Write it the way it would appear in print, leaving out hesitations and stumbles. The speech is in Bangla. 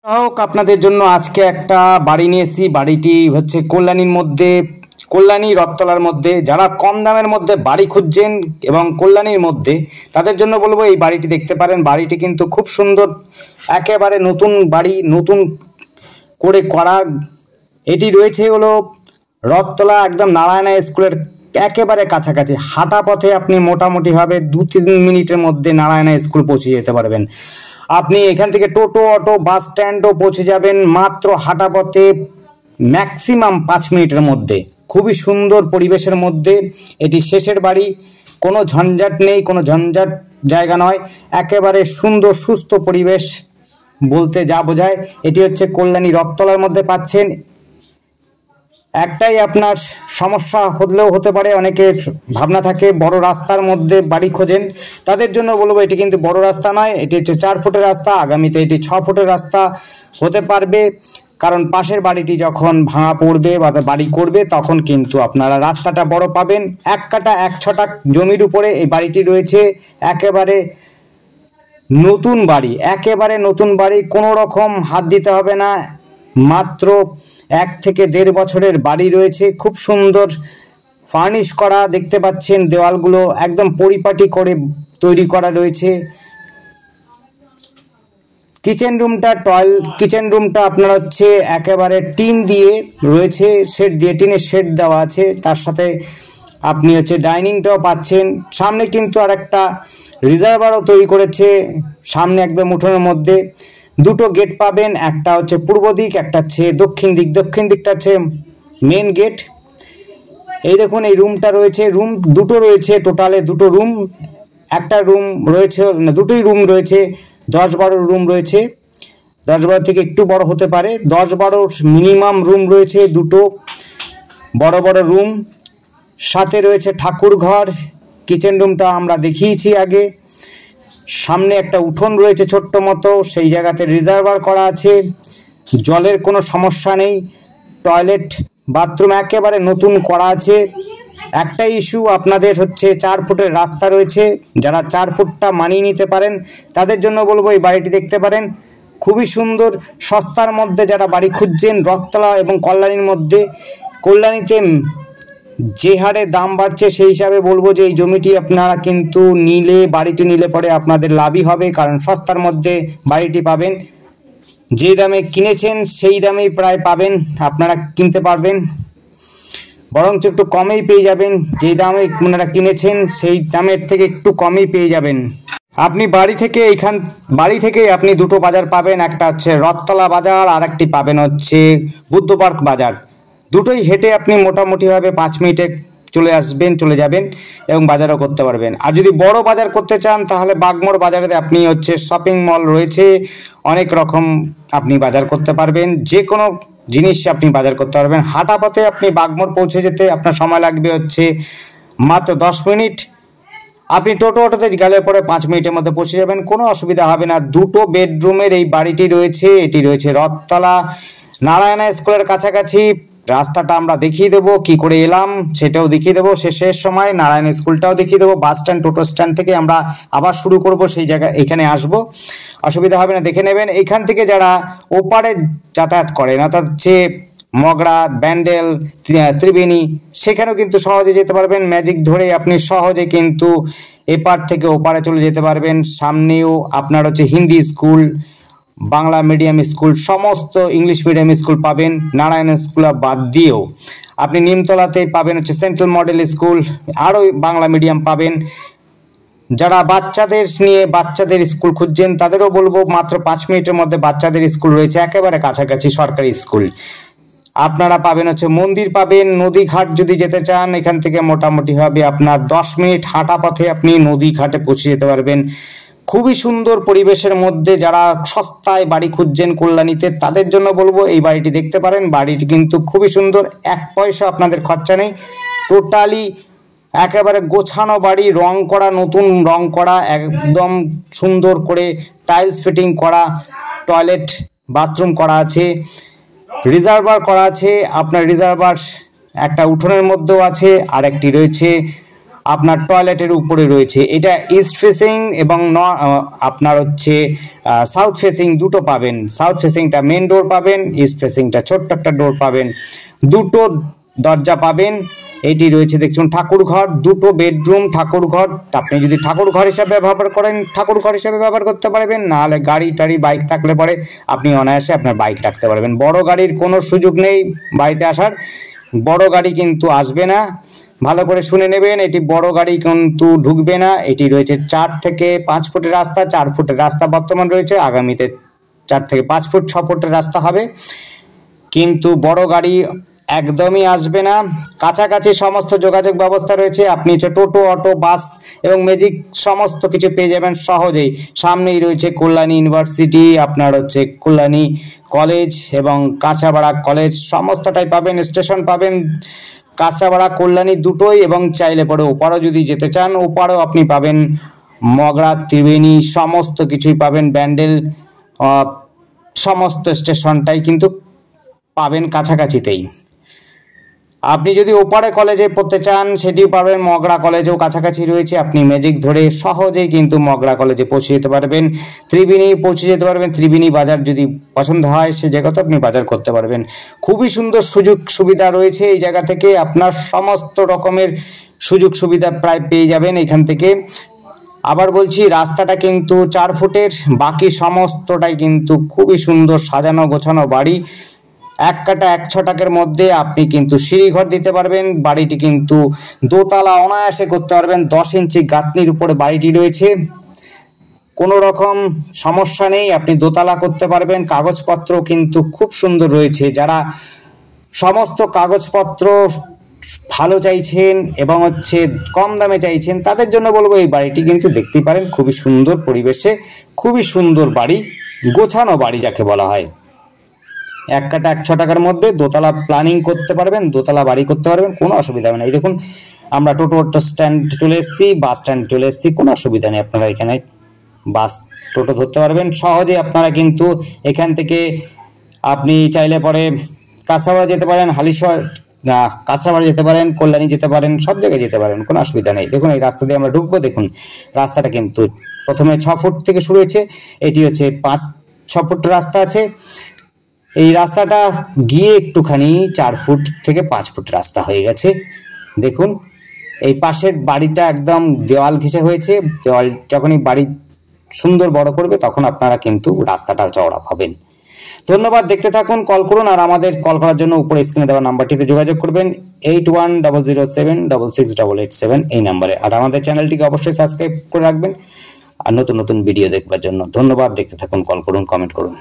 হোক আপনাদের জন্য আজকে একটা বাড়ি নিয়ে এসেছি। বাড়িটি হচ্ছে কল্যাণীর মধ্যে, কল্যাণী রথতলার মধ্যে। যারা কম দামের মধ্যে বাড়ি খুঁজছেন এবং কল্যাণীর মধ্যে, তাদের জন্য বলবো এই বাড়িটি দেখতে পারেন। বাড়িটি কিন্তু খুব সুন্দর, একেবারে নতুন বাড়ি, নতুন করে করা। এটি রয়েছে হলো রথতলা, একদম নারায়ণা স্কুলের একেবারে কাছাকাছি। হাঁটা পথে আপনি মোটামুটিভাবে 2-3 মিনিটের মধ্যে নারায়ণা স্কুল পৌঁছে যেতে পারবেন। আপনি এখান থেকে টোটো, অটো, বাস স্ট্যান্ডও পৌঁছে যাবেন মাত্র হাঁটা পথে, ম্যাক্সিমাম 5 মিনিটের মধ্যে। খুবই সুন্দর পরিবেশের মধ্যে এটি শেষের বাড়ি। কোনো ঝঞ্ঝাট নেই, কোনো ঝঞ্ঝাট জায়গা নয়, একেবারে সুন্দর সুস্থ পরিবেশ বলতে যা বোঝায়। এটি হচ্ছে কল্যাণী রথতলার মধ্যে পাচ্ছেন। একটাই আপনার সমস্যা হলেও হতে পারে, অনেকের ভাবনা থাকে বড় রাস্তার মধ্যে বাড়ি খোঁজেন, তাদের জন্য বলবো এটি কিন্তু বড় রাস্তা নয়। এটি হচ্ছে 4 ফুটের রাস্তা, আগামীতে এটি 6 ফুটের রাস্তা হতে পারবে। কারণ পাশের বাড়িটি যখন ভাঙা পড়বে বা বাড়ি করবে, তখন কিন্তু আপনারা রাস্তাটা বড় পাবেন। 1 কাঠা 1 ছটাক জমির উপরে এই বাড়িটি রয়েছে। একেবারে নতুন বাড়ি, একেবারে নতুন বাড়ি, কোনো রকম হাত দিতে হবে না। মাত্র 1 থেকে 1.5 বছরের বাড়ি রয়েছে। খুব সুন্দর ফার্নিশ করা, দেখতে পাচ্ছেন দেওয়ালগুলো একদম পরিপাটি করে তৈরি করা রয়েছে। কিচেন রুমটা আপনার হচ্ছে একেবারে টিন দিয়ে রয়েছে, শেড দিয়ে, টিনের শেড দেওয়া আছে। তার সাথে আপনি হচ্ছে ডাইনিংটাও পাচ্ছেন। সামনে কিন্তু আর একটা রিজার্ভারও তৈরি করেছে, সামনে একদম উঠোনের মধ্যে। 2টো গেট পাবেন, একটা হচ্ছে পূর্ব দিক, একটা হচ্ছে দক্ষিণ দিক। দক্ষিণ দিকটা হচ্ছে মেন গেট। এই দেখুন এই রুমটা রয়েছে, রুম 2টো রয়েছে, টোটালে 2টো রুম। একটা রুম রয়েছে না, 2টোই রুম রয়েছে। 10-12 রুম রয়েছে, 10-12 থেকে একটু বড় হতে পারে, 10-12 মিনিমাম রুম রয়েছে। 2টো বড় বড় রুম, সাথে রয়েছে ঠাকুর ঘর। কিচেন রুমটা আমরা দেখিয়েছি আগে। সামনে একটা উঠোন রয়েছে ছোট্ট মতো, সেই জায়গাতে রিজার্ভার করা আছে, জলের কোনো সমস্যা নেই। টয়লেট বাথরুম একেবারে নতুন করা আছে। একটা ইস্যু আপনাদের হচ্ছে 4 ফুটের রাস্তা রয়েছে। যারা 4 ফুটটা মানিয়ে নিতে পারেন, তাদের জন্য বলবো এই বাড়িটি দেখতে পারেন। খুবই সুন্দর, সস্তার মধ্যে যারা বাড়ি খুঁজছেন রথতলা এবং কল্যাণীর মধ্যে। কল্যাণীতে যে হারে দাম বাড়ছে, সেই হিসাবে বলবো যে এই জমিটি আপনারা কিন্তু নিলে, বাড়িটি নিলে পরে আপনাদের লাভই হবে। কারণ সস্তার মধ্যে বাড়িটি পাবেন, যে দামে কিনেছেন সেই দামেই প্রায় পাবেন, আপনারা কিনতে পারবেন, বরঞ্চ একটু কমেই পেয়ে যাবেন। যে দামে আপনারা কিনেছেন সেই দামের থেকে একটু কমেই পেয়ে যাবেন। আপনি বাড়ি থেকে আপনি 2টো বাজার পাবেন, একটা হচ্ছে রথতলা বাজার, আর একটি পাবেন হচ্ছে বুদ্ধ পার্ক বাজার। 2টোই হেঁটে আপনি মোটামুটিভাবে 5 মিনিটে চলে যাবেন এবং বাজারও করতে পারবেন। আর যদি বড় বাজার করতে চান, তাহলে বাগমোড় বাজারে আপনি হচ্ছে শপিং মল রয়েছে, অনেক রকম আপনি বাজার করতে পারবেন। যে কোনো জিনিস আপনি বাজার করতে পারবেন। হাঁটা পথে আপনি বাগমোড় পৌঁছে যেতে আপনার সময় লাগবে হচ্ছে মাত্র 10 মিনিট। আপনি অটোতে গেলে পরে 5 মিনিটের মধ্যে পৌঁছে যাবেন, কোনো অসুবিধা হবে না। 2টো বেডরুমের এই বাড়িটি রয়েছে। এটি রয়েছে রথতলা, নারায়ণা স্কুলের কাছাকাছি। রাস্তাটা আমরা দেখিয়ে দেবো, কি করে এলাম সেটাও দেখিয়ে দেবো। শেষের সময় নারায়ণ স্কুলটাও দেখিয়ে দেবো। বাস স্ট্যান্ড, টোটো স্ট্যান্ড থেকে আমরা আবার শুরু করব, সেই জায়গায় এখানে আসবো, অসুবিধা হবে না, দেখে নেবেন। এখান থেকে যারা ওপারে যাতায়াত করেন, অর্থাৎ হচ্ছে মগরা, ব্যান্ডেল, ত্রিবেণী, সেখানেও কিন্তু সহজে যেতে পারবেন। ম্যাজিক ধরে আপনি সহজে কিন্তু এপার থেকে ওপারে চলে যেতে পারবেন। সামনেও আপনার হচ্ছে Hindi school, Bangla medium school, সমস্ত ইংলিশ মিডিয়াম স্কুল পাবেন। নারায়ণ স্কুল বাদ দিয়েও আপনি নিমতলাতে পাবেন হচ্ছে সেন্ট্রাল মডেল স্কুল, আরও বাংলা মিডিয়াম পাবেন। যারা বাচ্চাদের স্কুল খুঁজছেন, তাদেরও বলবো মাত্র 5 মিনিটের মধ্যে বাচ্চাদের স্কুল রয়েছে, একেবারে কাছাকাছি সরকারি স্কুল। আপনারা পাবেন হচ্ছে মন্দির পাবেন। নদীঘাট যদি যেতে চান, এখান থেকে মোটামুটি হবে আপনার 10 মিনিট হাঁটা পথে আপনি নদীঘাটে পৌঁছে যেতে পারবেন। খুবই সুন্দর পরিবেশের মধ্যে যারা সস্তায় বাড়ি খুঁজছেন কল্যাণীতে, তাদের জন্য বলবো এই বাড়িটি দেখতে পারেন। বাড়িটি কিন্তু খুবই সুন্দর, 1 পয়সা আপনাদের খরচা নেই। টোটালি একেবারে গোছানো বাড়ি, রং করা, নতুন রং করা, একদম সুন্দর করে টাইলস ফিটিং করা, টয়লেট বাথরুম করা আছে, রিজার্ভার করা আছে। আপনার রিজার্ভার একটা উঠোনের মধ্যেও আছে, আর একটি রয়েছে আপনার টয়লেটের উপরে রয়েছে। এটা ইস্ট ফেসিং এবং আপনার হচ্ছে সাউথ ফেসিং দুটো পাবেন। সাউথ ফেসিংটা মেন ডোর পাবেন, ইস্ট ফেসিংটা ছোট্ট একটা ডোর পাবেন, দুটো দরজা পাবেন। এটি রয়েছে দেখুন ঠাকুর ঘর, দুটো বেডরুম ঠাকুর ঘর। আপনি যদি ঠাকুর ঘর হিসাবে ব্যবহার করেন ঠাকুর ঘর হিসাবে ব্যবহার করতে পারবেন, নাহলে গাড়ি টাড়ি বাইক থাকলে পরে আপনি অনায়াসে আপনার বাইক রাখতে পারবেন। বড় গাড়ির কোনো সুযোগ নেই বাড়িতে আসার, বড় গাড়ি কিন্তু আসবে না, ভালো করে শুনে নেবেন। এটি বড় গাড়ি কিন্তু ঢুকবে না। এটি রয়েছে 4 থেকে 5 ফুটের রাস্তা, 4 ফুটের রাস্তা বর্তমান রয়েছে, আগামীতে 4 থেকে 5 ফুট 6 ফুটের রাস্তা হবে, কিন্তু বড় গাড়ি একদমই আসবে না। কাছাকাছি সমস্ত যোগাযোগ ব্যবস্থা রয়েছে, আপনি টোটো, অটো, বাস এবং ম্যাজিক সমস্ত কিছু পেয়ে যাবেন সহজেই। সামনেই রয়েছে কল্যাণী ইউনিভার্সিটি, আপনার হচ্ছে কল্যাণী কলেজ এবং কাঁচাপাড়া কলেজ সমস্তটাই পাবেন। স্টেশন পাবেন কাঁচাপাড়া কল্যাণী দুটোই, এবং চাইলে পরে ওপারও যদি যেতে চান ওপারও আপনি পাবেন। মগরা, ত্রিবেণী সমস্ত কিছুই পাবেন, ব্যান্ডেল সমস্ত স্টেশনটাই কিন্তু পাবেন কাছাকাছিতেই। আপনি যদি ওপারে কলেজে পড়তে চান সেটিও পাবেন, মগরা কলেজেও কাছাকাছি রয়েছে, আপনি ম্যাজিক ধরে সহজেই কিন্তু মগরা কলেজে পৌঁছে যেতে পারবেন। ত্রিবেণী পৌঁছে যেতে পারবেন, ত্রিবেণী বাজার যদি পছন্দ হয় সে জায়গাতে আপনি বাজার করতে পারবেন। খুবই সুন্দর সুযোগ সুবিধা রয়েছে এই জায়গা থেকে, আপনার সমস্ত রকমের সুযোগ সুবিধা প্রায় পেয়ে যাবেন এখান থেকে। আবার বলছি রাস্তাটা কিন্তু 4 ফুটের, বাকি সমস্তটাই কিন্তু খুবই সুন্দর সাজানো গোছানো বাড়ি। 1 কাটা 1 ছটাকের মধ্যে আপনি কিন্তু সিঁড়িঘর দিতে পারবেন। বাড়িটি কিন্তু দোতলা অনায়াসে করতে পারবেন, 10 ইঞ্চি গাঁথনির উপরে বাড়িটি রয়েছে, কোনো রকম সমস্যা নেই, আপনি দোতলা করতে পারবেন। কাগজপত্র কিন্তু খুব সুন্দর রয়েছে, যারা সমস্ত কাগজপত্র ভালো চাইছেন এবং হচ্ছে কম দামে চাইছেন তাদের জন্য বলবো এই বাড়িটি কিন্তু দেখতেই পারেন। খুবই সুন্দর পরিবেশে, খুবই সুন্দর বাড়ি, গোছানো বাড়ি যাকে বলা হয়। 1 কাটা 1 ছটাকের মধ্যে দোতলা প্ল্যানিং করতে পারবেন, দোতলা বাড়ি করতে পারবেন, কোনো অসুবিধা হবে না। এই দেখুন আমরা টোটো স্ট্যান্ড চলে এসেছি, বাস স্ট্যান্ড চলে এসেছি, কোনো অসুবিধা নেই, আপনারা এখানে বাস টোটো ধরতে পারবেন সহজে। আপনারা কিন্তু এখান থেকে আপনি চাইলে পরে কাঁচরাপাড়া যেতে পারেন, হালিশহর কাঁচরাপাড়া যেতে পারেন, কল্যাণী যেতে পারেন, সব জায়গায় যেতে পারেন, কোনো অসুবিধা নেই। দেখুন এই রাস্তা দিয়ে আমরা ঢুকবো, দেখুন রাস্তাটা কিন্তু প্রথমে 6 ফুট থেকে শুরু হয়েছে, এটি হচ্ছে 5-6 ফুট রাস্তা আছে। এই রাস্তাটা গিয়ে একটুখানি 4 ফুট থেকে 5 ফুট রাস্তা হয়ে গেছে। দেখুন এই পাশের বাড়িটা একদম দেওয়াল ঘেঁষে হয়েছে, দেওয়াল যখনই বাড়ি সুন্দর বড় করবে তখন আপনারা কিন্তু রাস্তাটা চওড়া পাবেন। ধন্যবাদ, দেখতে থাকুন, কল করুন, আর আমাদের কল করার জন্য উপরে স্ক্রিনে দেওয়া নাম্বারটিতে যোগাযোগ করবেন 8100768887 এই নাম্বারে। আর আমাদের চ্যানেলটিকে অবশ্যই সাবস্ক্রাইব করে রাখবেন আর নতুন নতুন ভিডিও দেখবার জন্য। ধন্যবাদ, দেখতে থাকুন, কল করুন, কমেন্ট করুন।